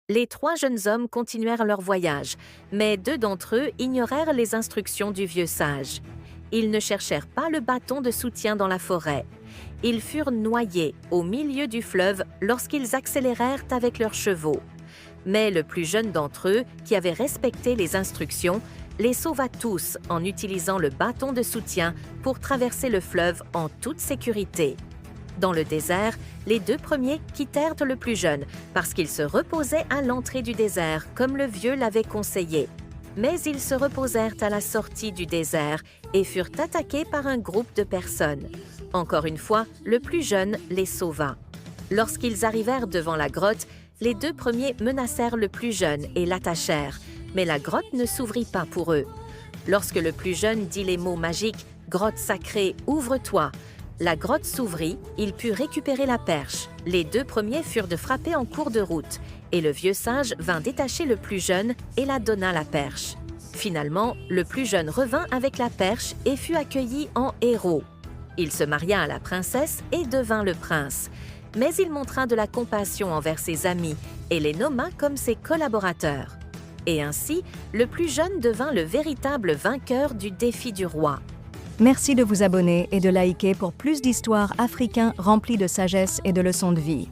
Les trois jeunes hommes continuèrent leur voyage, mais deux d'entre eux ignorèrent les instructions du vieux sage. Ils ne cherchèrent pas le bâton de soutien dans la forêt. Ils furent noyés au milieu du fleuve lorsqu'ils accélérèrent avec leurs chevaux. Mais le plus jeune d'entre eux, qui avait respecté les instructions, les sauva tous en utilisant le bâton de soutien pour traverser le fleuve en toute sécurité. Dans le désert, les deux premiers quittèrent le plus jeune parce qu'il se reposait à l'entrée du désert, comme le vieux l'avait conseillé. Mais ils se reposèrent à la sortie du désert et furent attaqués par un groupe de personnes. Encore une fois, le plus jeune les sauva. Lorsqu'ils arrivèrent devant la grotte, les deux premiers menacèrent le plus jeune et l'attachèrent, mais la grotte ne s'ouvrit pas pour eux. Lorsque le plus jeune dit les mots magiques « Grotte sacrée, ouvre-toi », la grotte s'ouvrit, il put récupérer la perche. Les deux premiers furent de frapper en cours de route, et le vieux sage vint détacher le plus jeune et la donna la perche. Finalement, le plus jeune revint avec la perche et fut accueilli en héros. Il se maria à la princesse et devint le prince. Mais il montra de la compassion envers ses amis et les nomma comme ses collaborateurs. Et ainsi, le plus jeune devint le véritable vainqueur du défi du roi. Merci de vous abonner et de liker pour plus d'histoires africaines remplies de sagesse et de leçons de vie.